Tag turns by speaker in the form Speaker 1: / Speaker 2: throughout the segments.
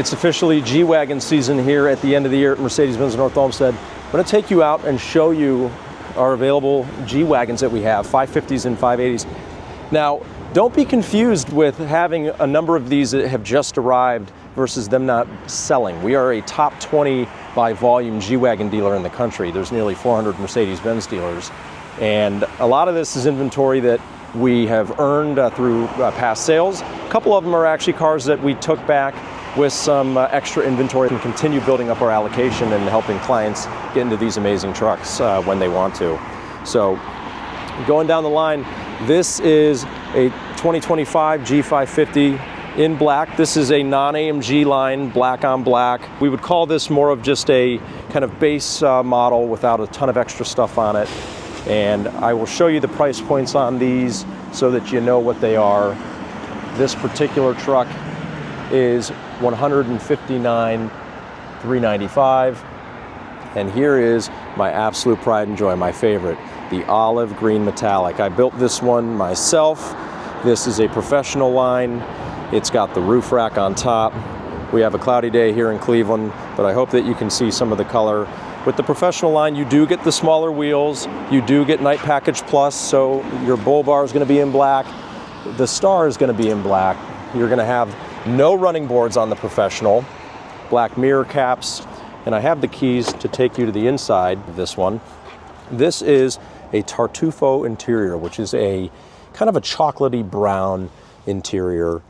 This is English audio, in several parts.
Speaker 1: It's officially G Wagon season here at the end of the year at Mercedes-Benz of North Olmsted. I'm going to take you out and show you our available G Wagons that we have, 550s and 580s. Now, don't be confused with having a number of these that have just arrived versus them not selling. We are a top 20 by volume G Wagon dealer in the country. There's nearly 400 Mercedes-Benz dealers. And a lot of this is inventory that we have earned through past sales. A couple of them are actually cars that we took back with some extra inventory and continue building up our allocation and helping clients get into these amazing trucks when they want to. So going down the line, this is a 2025 G550 in black. This is a non-AMG line, black on black. We would call this more of just a kind of base model without a ton of extra stuff on it. And I will show you the price points on these so that you know what they are. This particular truck is $159,395. And here is my absolute pride and joy, my favorite, the olive green metallic. I built this one myself. This is a professional line. It's got the roof rack on top. We have a cloudy day here in Cleveland, but I hope that you can see some of the color. With the professional line, you do get the smaller wheels. You do get Night Package Plus, so your bull bar is going to be in black. The star is going to be in black. You're going to have no running boards on the professional, black mirror caps, and I have the keys to take you to the inside of this one. This is a Tartufo interior, which is a kind of a chocolatey brown interior.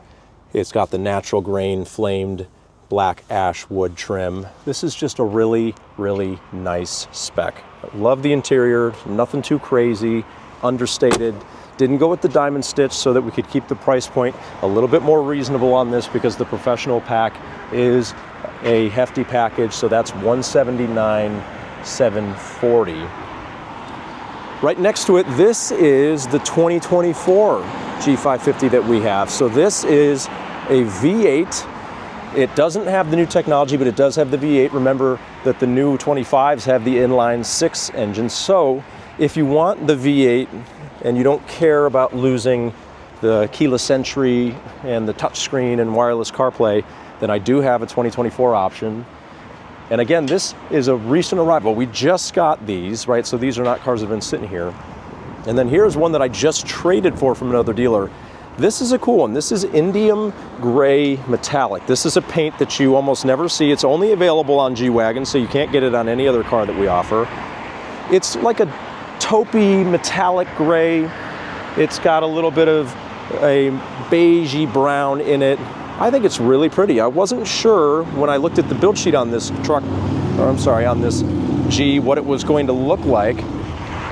Speaker 1: It's got the natural grain flamed black ash wood trim. This is just a really, really nice spec. Love the interior, nothing too crazy, understated. Didn't go with the diamond stitch so that we could keep the price point a little bit more reasonable on this because the professional pack is a hefty package, so that's $179,740. Right next to it, this is the 2024 G550 that we have. So this is a V8. It doesn't have the new technology, but it does have the V8. Remember that the new 25s have the inline 6 engine. So if you want the V8 and you don't care about losing the keyless entry and the touchscreen and wireless CarPlay, then I do have a 2024 option. And again, this is a recent arrival. We just got these, right? So these are not cars that have been sitting here. And then here's one that I just traded for from another dealer. This is a cool one. This is indium gray metallic. This is a paint that you almost never see. It's only available on G Wagon, so you can't get it on any other car that we offer. It's like a taupey metallic gray. It's got a little bit of a beigey brown in it. I think it's really pretty. I wasn't sure when I looked at the build sheet on this truck, or I'm sorry, on this G, what it was going to look like.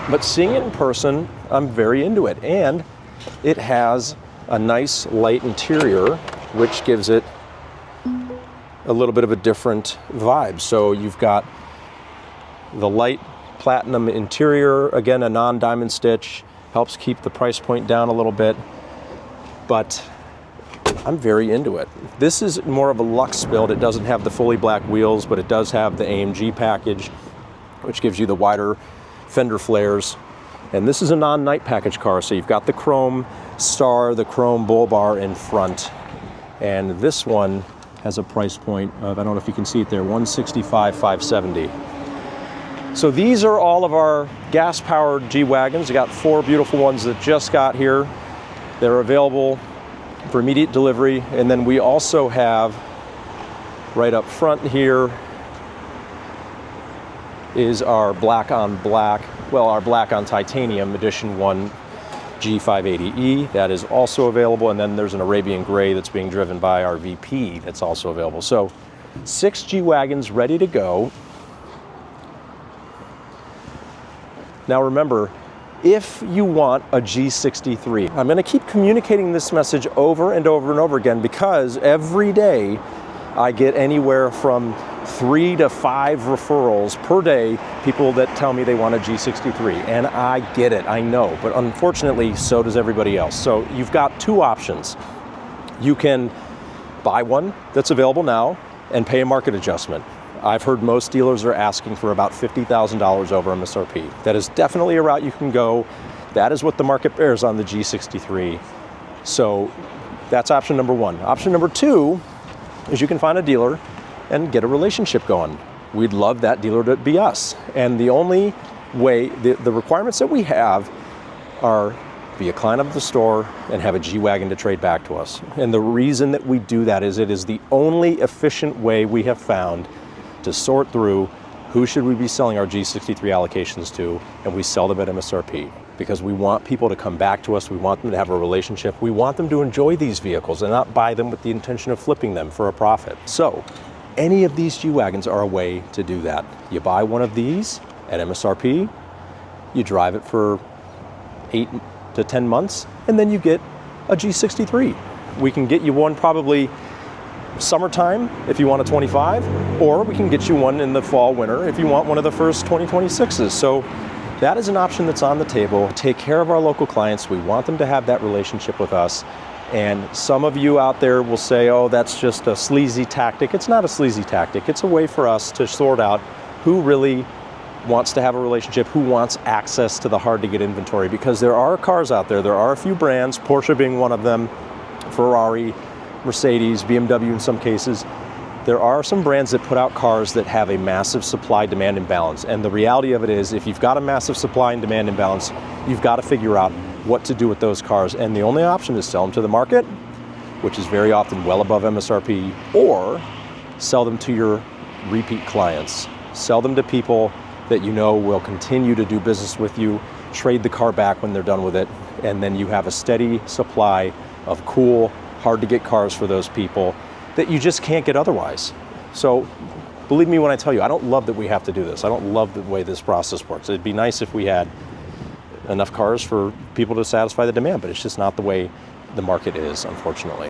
Speaker 1: But seeing it in person, I'm very into it. And it has a nice light interior, which gives it a little bit of a different vibe. So you've got the light platinum interior, again, a non-diamond stitch, helps keep the price point down a little bit, but I'm very into it. This is more of a luxe build. It doesn't have the fully black wheels, but it does have the AMG package, which gives you the wider fender flares. And this is a non-night package car, so you've got the chrome star, the chrome bull bar in front. And this one has a price point of, I don't know if you can see it there, $165,570. So these are all of our gas-powered G Wagons. We got 4 beautiful ones that just got here. They're available for immediate delivery. And then we also have, right up front here, is our black on black, well, our black on titanium edition 1 G580E. That is also available. And then there's an Arabian gray that's being driven by our VP that's also available. So 6 G Wagons ready to go. Now remember, if you want a G63, I'm going to keep communicating this message over and over and over again because every day I get anywhere from 3 to 5 referrals per day, people that tell me they want a G63. And I get it, I know, but unfortunately, so does everybody else. So you've got 2 options. You can buy one that's available now and pay a market adjustment. I've heard most dealers are asking for about $50,000 over MSRP. That is definitely a route you can go. That is what the market bears on the G63. So that's option number 1. Option number 2 is you can find a dealer and get a relationship going. We'd love that dealer to be us. And the only way, the requirements that we have are be a client of the store and have a G Wagon to trade back to us. And the reason that we do that is it is the only efficient way we have found to sort through who should we be selling our G63 allocations to, and we sell them at MSRP. Because we want people to come back to us, we want them to have a relationship, we want them to enjoy these vehicles and not buy them with the intention of flipping them for a profit. So, any of these G Wagons are a way to do that. You buy one of these at MSRP, you drive it for 8 to 10 months, and then you get a G63. We can get you one probably summertime if you want a 25, or we can get you one in the fall, winter if you want one of the first 2026s. So that is an option that's on the table. Take care of our local clients. We want them to have that relationship with us. And some of you out there will say, oh, that's just a sleazy tactic. It's not a sleazy tactic. It's a way for us to sort out who really wants to have a relationship, who wants access to the hard to get inventory, because there are cars out there. There are a few brands, Porsche being one of them, Ferrari, Mercedes, BMW in some cases. There are some brands that put out cars that have a massive supply-demand imbalance. And the reality of it is, if you've got a massive supply and demand imbalance, you've got to figure out what to do with those cars. And the only option is sell them to the market, which is very often well above MSRP, or sell them to your repeat clients. Sell them to people that you know will continue to do business with you, trade the car back when they're done with it, and then you have a steady supply of cool, hard to get cars for those people that you just can't get otherwise. So believe me when I tell you, I don't love that we have to do this. I don't love the way this process works. It'd be nice if we had enough cars for people to satisfy the demand, but it's just not the way the market is, unfortunately.